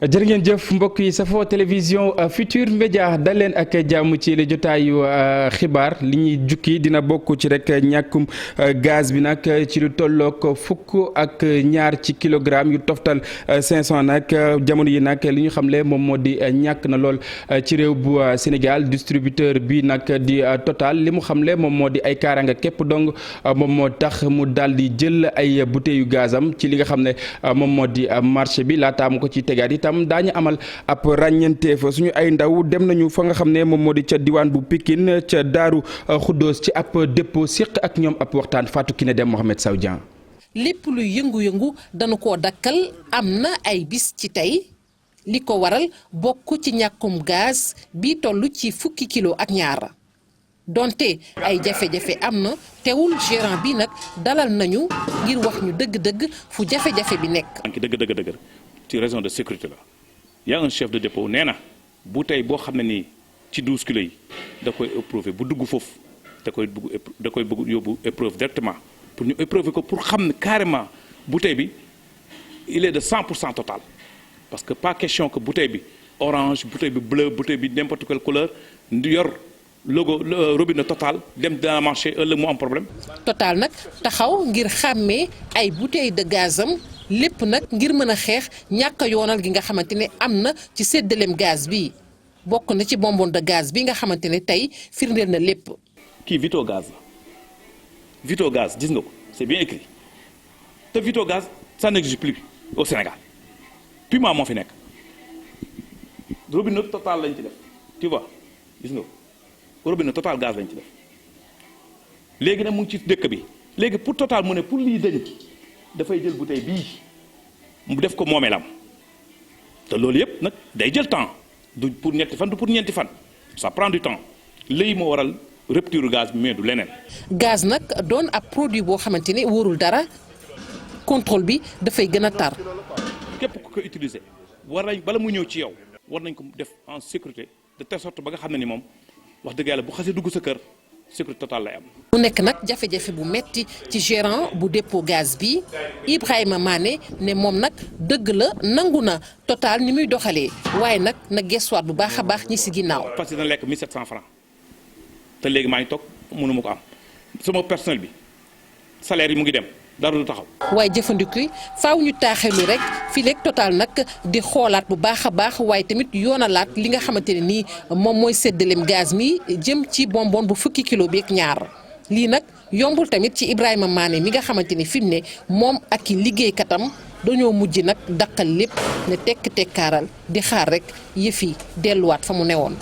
jërë ngeen jëf mbokk yi safoo télévision Futur Média dal leen ak jàmm ci la jotaayu xibaar li ñuy jukki dina bokk ci rek ñàkkum gaz bi nag ci lu tollook 12 ci kilogramme yu toftal 500 nag jamono yi nag li ñu xamle moom moo di ñàkk na lool ci réew bu Sénégal distributeur bi nag di Total li mu xamle moom moo di ay kaaraanga képp dong moom moo tax mu daal di jël ay bouteilles gazam ci li nga xam ne moom moo di marché bi laataa mu ko ci tegaat itam daañu amal ab ràññeentee fa suñu ay ndaw dem nañu fa nga xam ne moom moo di ca diwaan bu Pikine ca Daaru Xuddoos ci ab dépôt siq ak ñoom ab waxtaan Fatou Kiné Dem Mohamed Saw Dieng. lépp luy yëngu-yëngu dañu koo dakkal am na ay bis ci tey li ko waral bokk ci ñàkkum gaz bi toll ci 10 kilo ak ñaar donte ay jafe-jafe am na teewul gérant bi nag dalal nañu ngir wax ñu dëgg-dëgg fu jafe-jafe bi nekk. dëgg ci raison de sécurité la y a un chef de dépôt nee na bouteille boo xam ne nii ci 12 kilos yi da koy éprouver bu dugg foofu da koy bëgg yóbbu épreuve directement pour ñu éprouver ko pour xam ne carrément bouteille bi il est de 100% total parce que pas question que bouteille bi orange bouteille bi bleu bouteille bi n'importe quelle couleur yor logo robinet Total dem dans le marché ëllëg mu am problème. Total nag taxaw ngir xàmmee ay bouteilles de gazam lépp nag ngir mën a xeex ñàkk a yoonal gi nga xamante ne am na ci séddaleem gaz bi bokk na ci bonbonne de gaz bi nga xamante ne tey firndeel na lépp. kii Vito Gaz la Vito Gaz gis nga ko c'est bien écrit te Vito Gaz ça n'existe plus au Sénégal Puma moo fi nekk robinet Total lañ ci def tu vois gis nga ko robinet Total Gaz lañ ci def léegi nag mu ngi ci dëkk bi léegi pour Total mu ne pour lii dañ dafay jël bouteille bii mu def ko moomeelam te loolu yëpp nag day jël temps du pour ñetti fan du pour ñeenti fan ça prend du temps léegi moo waral rupture gaz bi mais du leneen. gaz nag doon ab produit boo xamante ne wóorul dara contrôle bi dafay gën a tar. képp ku ko utiliser war nañ bala mu ñëw ci yow war nañ ko def en sécurité de telle sorte ba nga xam ne ni moom wax dëgg yàlla bu xasee dugg sa kër. sécurité totale lay am. mu nekk nag jafe-jafe bu metti ci gérant bu dépôt gaz bi Ibrahima Mané ne moom nag dëgg la nangu na Total ni muy doxalee waaye nag na gestuwaat bu baax a baax ñi si ginnaaw. parce que dina lekk 1700 francs te léegi maa ngi toog mënu ma ko am sama personnel bi salaire yi mu ngi dem dara du taxaw. waaye jëfandiku yi faaw ñu taaxelu rek fii léegi Total nag di xoolaat bu baax a baax waaye tamit yoonalaat li nga xamante ne nii moom mooy séddaleem gaz mi jëm ci bonbon bu 10 kilo bi ak ñaar lii nag yombul tamit ci Ibrahima Mané mi nga xamante ne fi mu ne moom ak i liggéeykatam dañoo mujj nag daqal lépp ne tekk tekkaaral di xaar rek yëf yi delluwaat fa mu newoon.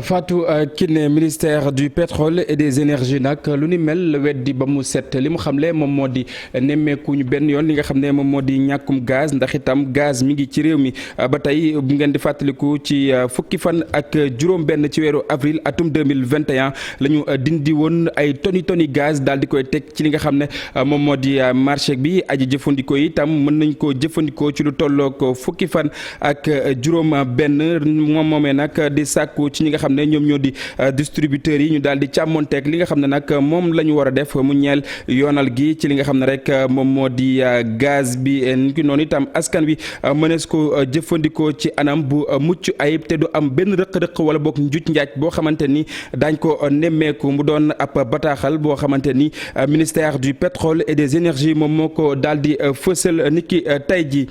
Fatou Kiné ministère du pétrole et des énergies nag lu ni mel weddi ba mu set li mu xamle moom moo di nemmeekuñu benn yoon li nga xam ne moom moo di ñàkkum gaz ndax itam gaz mi ngi ci réew mi ba tey bu ngeen di fàttaliku ci fukki fan ak juróom-benn ci weeru avril atum 2021 la ñu dindi woon ay toni gaz daal di koy teg ci li nga xam ne moom moo di marché bi aji jëfandikoo yi itam mën nañ koo jëfandikoo ci lu tollook fukki fan ak juróom-benn moom moomee nag di sàkku ci ñi nga xam ne ñoom ñoo di distributeurs yi ñu daal di càmmonteeg li nga xam ne nag moom la ñu war a def mu ñeel yoonal gi ci li nga xam ne rek moom moo di gaz bi ki noonu itam askan wi mënees ko jëfandikoo ci anam bu mucc ayib te du am benn rëq-rëq wala boog njuuj njaaj boo xamante ni daañ ko nemmeeku mu doon ab bataaxal boo xamante ni ministère du pétrole et des énergies moom moo ko daal di fësal niki tey ji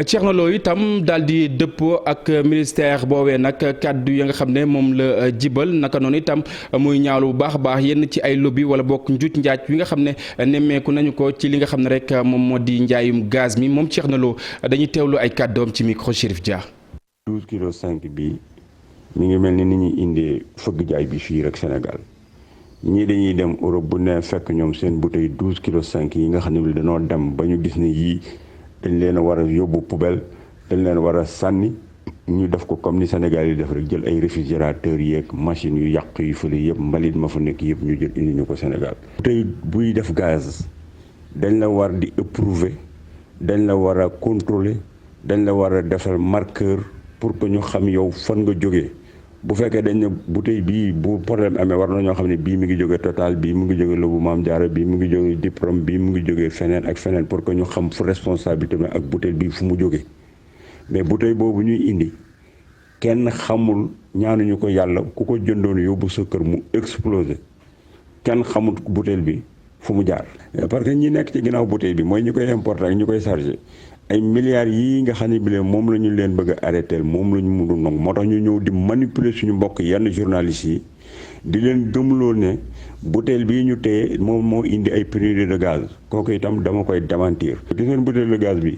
Thierno Lo itam daal di dëppoo ak ministère boobee nag kàddu ya nga xam ne moom la jibal naka noonu itam muy ñaawlu bu baax a baax yenn ci ay lobby wala bokk njuuj njaaj wi nga xam ne nemmeeku nañu ko ci li nga xam ne rek moom moo di njaayum gaz mi moom Thierno Lo dañuy teewlu ay kàddoom ci micro Chérif Dia. 12 kilo 5 bi mi ngi mel ni ñuy indee fëgg jaay bi fii rek Sénégal ñii dañuy dem Europe bu ne fekk ñoom seen bouteille 12 kilo 5 yi nga xam ne dañoo dem ba ñu gis ne yii. dañ leen a war a yóbbu poubelle dañ leen war a sànni ñu def ko comme ni Sénégal yi def rek jël ay réfrigérateurs yeeg machines yu yàq yu fële yëpp mbalit ma fa nekk yëpp ñu jël indi ñu ko Sénégal. tey buy def gaz dañ la war di éprouver dañ la war a contrôler dañ la war a defal marqueur pour que ñu xam yow fan nga jógee bu fekkee dañ ne bouteille bii bu problème amee war na ñoo xam ne bii mi ngi jógee Total bii mu ngi jógee Lobou Mame Diarra bii mu ngi jógee Diprom bii mu ngi jógee feneen ak feneen pour que ñu xam fu responsabilité bi ak bouteille bii fu mu jógee mais bouteille boobu ñuy indi kenn xamul ñaanuñu ko yàlla ku ko jëndoon yóbbu sa kër mu explosé kenn xamul bouteille bi fu mu jaar. parce que ñi nekk ci ginnaaw bouteille bi mooy ñi koy importer ak ñi koy chargé ay milliards yii nga xam ne bi moom la ñu leen bëgg a arrêté moom la ñu mënul nangu moo tax ñu ñëw di manipuler suñu mbokk yenn journalistes yi di leen gëmloo ne bouteille bii ñu téye moom moo indi ay pénurie de gaz kooku itam dama koy démentir. gis ngeen bouteille de gaz bi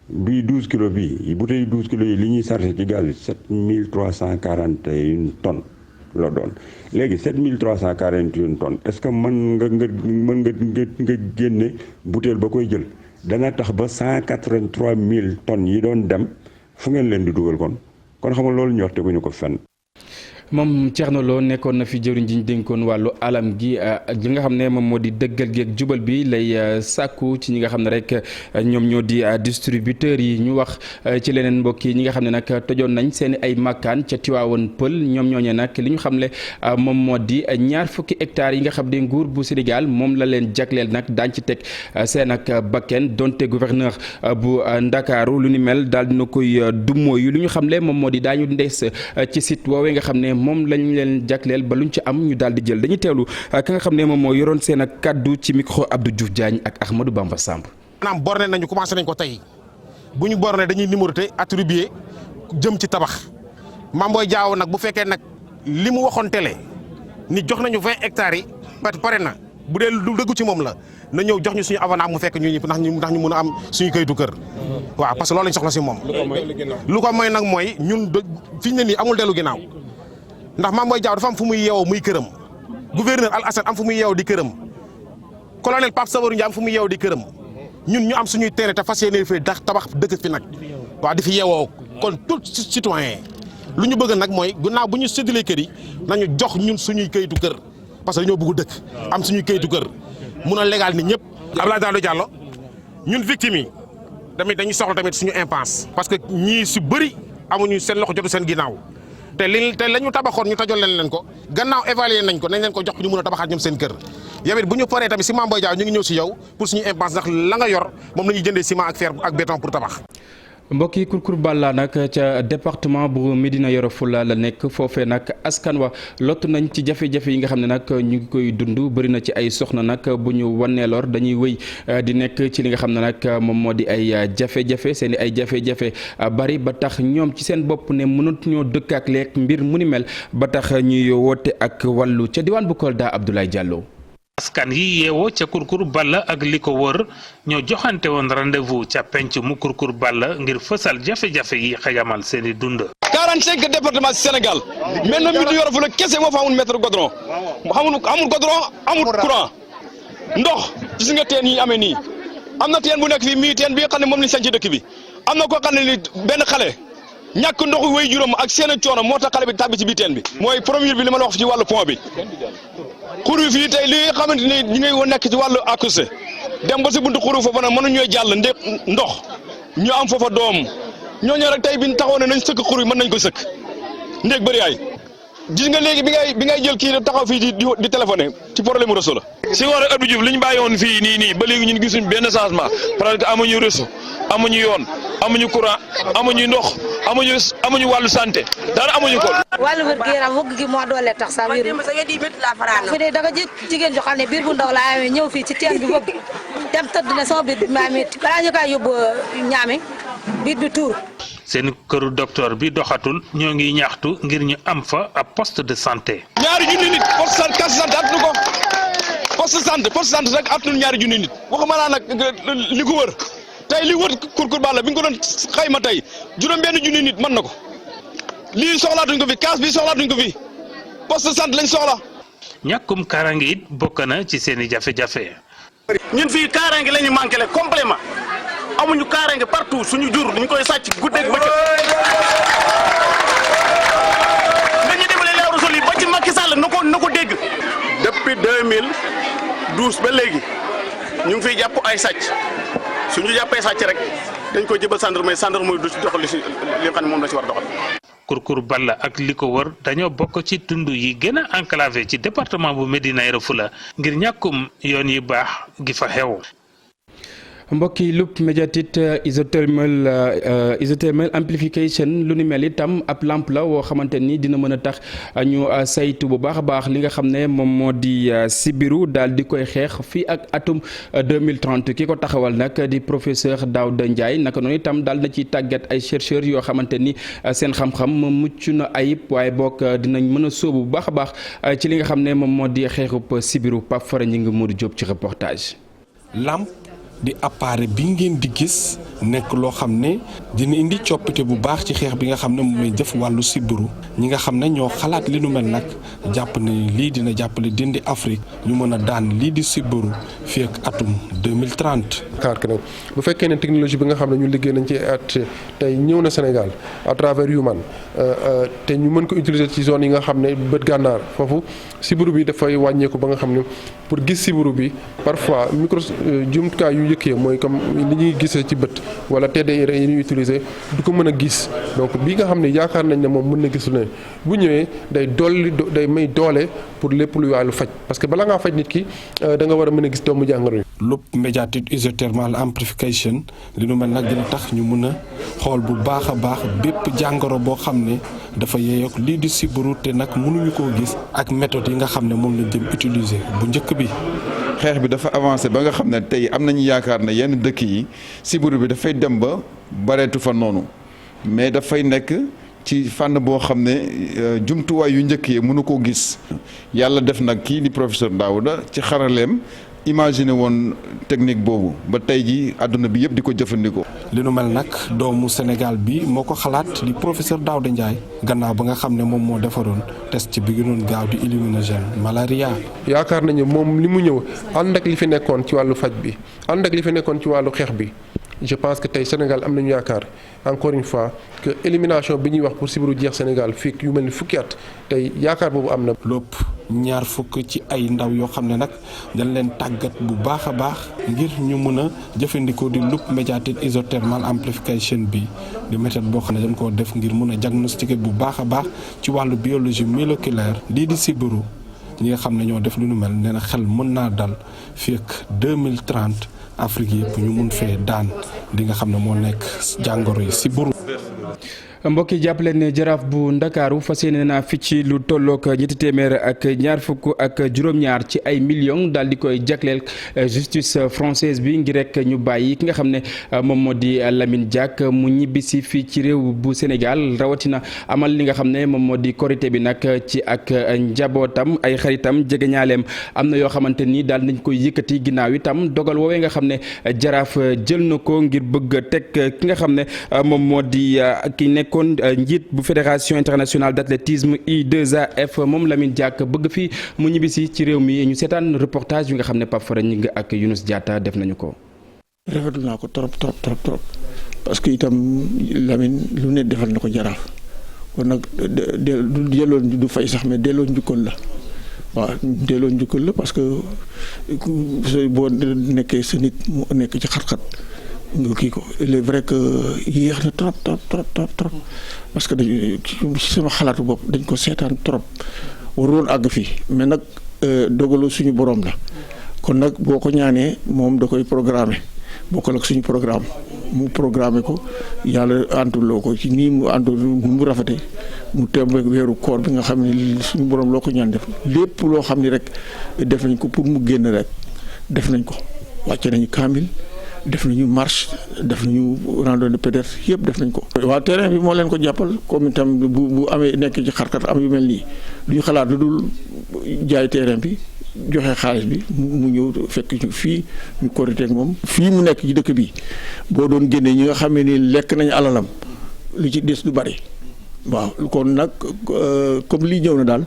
bii 12 kilos bii bouteille 12 kilos yi li ñuy chargé ci gaz bi 7341 tonnes la doon léegi 7341 tonnes est-ce que mën nga génne bouteille ba koy jël. dana tax ba 183 000 tonnes yi doon dem fu ngeen leen di dugal kon xam nga loolu ñor teguñu ko fenn. moom Thierno Lo nekkoon na fi jëwriñ ji ñu dénkoon wàllu alam gi li nga xam ne moom moo di dëggal gi ak jubal bi lay sàkku ci ñi nga xam ne rek ñoom ñoo di distributeurs yi ñu wax ci leneen mbokk yi ñi nga xam ne nag tojoon nañ seen ay makkaan ca Tivaouane Pël ñoom ñooñee nag li ñu xamle moom moo di 20 hectares yi nga xam ne nguur bu Sénégal moom la leen jagleel nag daañ ci teg seen ak bakken donte gouverneur bu Ndakaaru lu ni mel daal dina koy dummoo yu lu ñu xamle moom moo di daañu ndees ci site woowee nga xam ne moom lañ leen jagleel ba luñ ci am ñu daal di jël dañuy teewlu ka nga xam ne moom moo yoroon seen ak kaddu ci micro Abdou Diouf Diagne ak Ahmadou Bamba Samb. maanaam borné nañu commencé nañ ko tey bu ñu borné dañuy numéroté attribué jëm ci tabax Mame Boye Diao nag bu fekkee nag li mu waxoon télé ni jox nañu 20 hectares yi pare na bu dee lu dëggu ci moom la na ñëw jox ñu suñu avenant mu fekk ñu ndax ñu mën a am suñu kayitu kër waaw parce que loolu lañ soxla si moom. lu ko mooy nag mooy ñun fi ñu ne nii amul dellu ginnaaw. ndax Mame Boye Diao dafa am fu muy yeewoo muy këram gouverneur Al Assane am fu muy yeewoo di këram colonel Pape Sabarou Ndiaye am fu muy yeewoo di këram ñun ñu am suñuy terrain te fas yéene fi tabax dëkk fi nag waaw di fi yeewoo kon tout citoyen lu ñu bëgg nag mooy gannaaw bu ñu séddalee kër yi nañu jox ñun suñuy kayitu kër parce que dañoo bëgg dëkk am suñuy kayitu kër mun a légal ni ñëpp. Abdoulaye Daouda Diallo ñun victime yi tamit dañuy soxla tamit suñu impasse parce que ñii si bëri amuñu seen loxo jotu seen ginnaaw. te la ñu tabaxoon ñu tajol leen ko gannaaw évaluer nañ ko nañ leen ko jox ñu mën a tabaxaat ñoom seen kër yow it bu ñu paree tamit si Mame Boye Diao ñu ngi ñëw si yow pour suñu impasse ndax la nga yor moom la ñuy jëndee ciment ak fer ak béton pour tabax. mbokk yi Kourkour Balla nag ca département bu Médina Yoro Foulah la nekk foofee nag askan wa lottu nañ ci jafe-jafe yi nga xam ne nag ñu ngi koy dund bëri na ci ay soxna nag bu ñu wanneeloor dañuy wëy di nekk ci li nga xam ne nag moom moo di ay jafe-jafe seen i ay jafe-jafe bari ba tax ñoom ci seen bopp ne mënut ñoo dëkk ak leeg mbir mu ni mel ba tax ñuy woote ak wàllu ca diwaan bu Kolda Abdoulaye Diallo. askan yi yeewoo ca Kourkour Balla ak li ko wër ñoo joxante woon rendez-vous ca penc mu Kourkour Balla ngir fësal jafe-jafe yi xajamal seeni dund. 45 département ci Sénégal mais ñoom Médina Yoro Foulah kese moo fa amul mètre goudron amul goudron amul courant ndox gis nga teen yi amee nii am na teen bu nekk fii mii teen bi nga xam ne moom lañ sañ ci dëkk bi am na koo xam ne ni benn xale ñàkk ndoxu wéy juróom ak seen coono moo tax xale bi tàbbi ci biir teen bi. mooy premier bi li ma la wax ci wàllu pont bi. xur wi fii tey li nga xamante ni ñi ngay nekk ci wàllu accouché dem ba si buntu xur wi foofa nag mënuñu ñooy jàll ndox ñu am foofa doom ñooñu rek tey bi ñu taxaw ne nañ sëkk xur wi mën nañ ko sëkk ndéeg bëri ay gis nga léegi bi ngay jël kii taxaw fii di téléphoné ci problème mu réseau la. si wàllu Abdou Diouf li ñu bàyyi woon fii nii ba léegi ñun gisuñ benn changement parce que amuñu réseau amuñu yoon amuñu courant amuñu ndox amuñu wàllu santé dara amuñu ko. wàllu wér gu yaram wëgg gi moo doole tax sax wér fi de da nga jigéen joo xam ne biir bu ndaw laa amee ñëw fii ci teen bi wëgg dem tëdd ne sama biir bi maa métti balaa ñu koy yóbbu ñaame biir bi tuur. seen këru docteur bi doxatul ñoo ngi ñaxtu ngir ñu am fa ab poste de santé. ñaari junni nit poste de santé atunu ko poste de santé rek atunu ñaari junni nit waxuma naa nag li ko wër tey li wër Kourkour Balla bi nga ko doon xayma tey juróom-benn junni nit mën na ko lii soxlaatuñ ko fi kaas bi soxlaatuñ ko fi poste de santé lañ soxla. ñàkkum kaaraange it bokk na ci seen i jafe-jafe. ñun fii kaaraange la ñu manqué le complément amuñu kaaraange partout suñu jur ñu koy sàcc guddeeg bëccëg dañuy dimbale leew rasul yi ba ci Macky Sall na ko dégg. depuis 2012 ba léegi ñu ngi fiy jàpp ay sàcc suñu jàppee sàcc rek dañ koy jëbal gendarmerie du ci doxal li nga xam ne moom la ci war a doxal. Kurkur Balla ak li ko wër dañoo bokk ci tund yi gën a enclavé ci département bu Médina Yoro Foulah ngir ñàkkum yoon yi baax gi fa xew. mbokk yi loupe médiatique isothermal amplification lu ni mel itam ab lampe la woo xamante ni dina mën a tax ñu saytu bu baax a baax li nga xam ne moom moo di sibiru daal di koy xeex fii ak atum 2030 ki ko taxawal nag di professeur Daouda Ndiaye naka noonu itam daal na ciy tàggat ay chercheurs yoo xamante ni seen xam-xam mucc na ayib waaye boog dinañ mën a sóobu bu baax a baax ci li nga xam ne moom moo di xeexub sibiru Pape Fara ñi ngi Modou Diop ci reportage. lampe di appareil bi ngeen di gis nekk loo xam ne dina indi coppite bu baax ci xeex bi nga xam ne moom mooy jëf wàllu sibiru ñi nga xam ne ñoo xalaat li nu mel nag jàpp ne lii dina jàppale dindi Afrique ñu mën a daan lii di sibiru fii ak atum 2030. bu fekkee ne technologie bi nga xam ne ñu liggéey nañ ci at tey ñëw na Sénégal à travers Human te ñu mën ko utiliser ci zone yi nga xam ne bët gànnaar foofu sibiru bi dafay wàññeeku ba nga xam ne pour gis sibiru bi parfois jumtukaay yu njëkkee mooy comme li ñuy gisee ci bët wala TDR yi ñuy utiliser du ko mën a gis donc bii nga xam ne yaakaar nañ ne moom mën na gis lu ne bu ñëwee day may doole pour lépp luy wàllu faj parce que bala ngaa faj nit ki da nga war a mën a gis doomu jàngoro yi. loupe médiatique isothermal amplification li nu mel nag dina tax ñu mën a xool bu baax a baax bépp jàngoro boo xam ne dafa yeeyook lii di sibiru te nag mënuñu koo gis ak méthode yi nga xam ne moom lañ dem utiliser bu njëkk bi. xeex bi dafa avancé ba nga xam ne tey am nañu yaakaar ne yenn dëkk yi sibiru bi dafay dem ba bareetu fa noonu mais dafay nekk ci fànn boo xam ne jumtuwaay yu njëkk yi mënu koo gis yàlla def nag kii di professeur Daouda ci xaraleem imaginer woon technique boobu ba tey ji àdduna bi yëpp di ko jëfandikoo. li nu mel nag doomu Sénégal bi moo ko xalaat di professeur Daouda Ndiaye gannaaw ba nga xam ne moom moo defaroon test bi gënoon gaaw di éliminogène malaria. yaakaar nañu moom li mu ñëw ànd ak li fi nekkoon ci wàllu faj bi ànd ak li fi nekkoon ci wàllu xeex bi je pense que tey Sénégal am nañu yaakaar encore une fois que élimination bi ñuy wax pour sibiru jeex Sénégal fii yu mel ni fukki at tey yaakaar boobu am na. lépp ñaar fukk ci ay ndaw yoo xam ne nag dañ leen tàggat bu baax a baax ngir ñu mën a jëfandikoo di loupe médiatique isothermal amplification bi di méthode boo xam ne dañ koo def ngir mën a diagnostiquer bu baax a baax ci wàllu biologie moléculaire lii di sibiru ñi nga xam ne ñoo def lu nu mel nee na xel mën naa dal fii ak 2030 Afrique yëpp ñu mun fee daan li nga xam ne moo nekk jàngoro yi sibiru. mbokk yi jàppale ne jaraaf bu ndakaaru fas yéene naa fi ci lu tollook ñetti téeméer ak ñaar fukk ak juróom-ñaar ci ay millions daal di koy jagleel justice française bi ngir rek ñu bàyyi ki nga xam ne moom moo di Lamine Diack mu ñibbisi fii ci réew bu Sénégal rawatina amal li nga xam ne moom moo di korité bi nag ci ak njabootam ay xaritam jegeñaaleem am na yoo xamante ni daal nañ koy yëkkati ginnaaw itam dogal woowee nga xam ne jaraaf jël na ko ngir bëgg a teg ki nga xam ne moom moo di ki nekk kon njiit bu fédération internationale d'athlétisme I2AF moom Lamine Diack bëgg fi mu ñibbisi ci réew mi ñu seetaan reportage yi nga xam ne Pape Fara ñi ak Younous Diatta def nañu ko. rafetlu naa ko trop parce que itam Lamine lu ne defal na ko jaraaf kon nag delloo du fay sax mais delloo njukkal la waaw delloo njukkal la parce que boo nekkee sa nit mu nekk ci xat-xat. nga kii ko il est vrai que yéex na trop parce que dañu ci sama xalaatu bopp dañ ko seetaan trop waroon àgg fii mais nag dogalu suñu borom la kon nag boo ko ñaanee moom da koy programmer bokkal ak suñu programme mu programmer ko yàlla àntuloo ko ci nii mu àntul mu rafete mu tembe weeru koor bi nga xam ne suñu borom loo ko ñaan def lépp loo xam ni rek def nañ ko pour mu génn rek def nañ ko wàcce nañu kaamil def nañu marche def nañu randonnée pédestre yëpp def nañ ko. waaw terrain bi moo leen ko jàppal comme itam bu amee nekk ci xarkat am yu mel nii du ñu xalaat lu dul jaay terrain bi joxe xaalis bi mu ñëw fekk ñu fii ñu korité ak moom. fii mu nekk ci dëkk bi boo doon génnee ñi nga xam ne ni lekk nañu alalam lu ci des du bari waaw kon nag comme lii ñëw na daal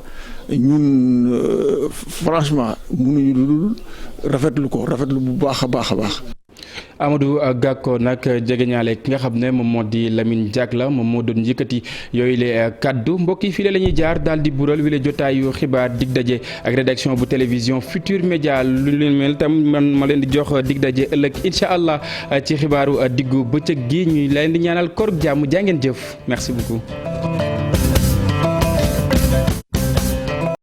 ñun franchement mënuñu lu dul rafetlu bu baax a baax. Amadou Gakko nag jegeñaale ki nga xam ne moom moo di Lamine Diack la moom moo doon yëkkati yooyu le kaddu mbokk yi fii la ñuy jaar daal di bural wi la jotaayu xibaar dig daje ak rédaction bu télévision Futur Média lu leen mel tam man ma leen di jox dig daje ëllëg incha allah ci xibaaru diggu bëccëg gi ñuy leen di ñaanal koor jàmm jaa ngeen jëf merci beaucoup.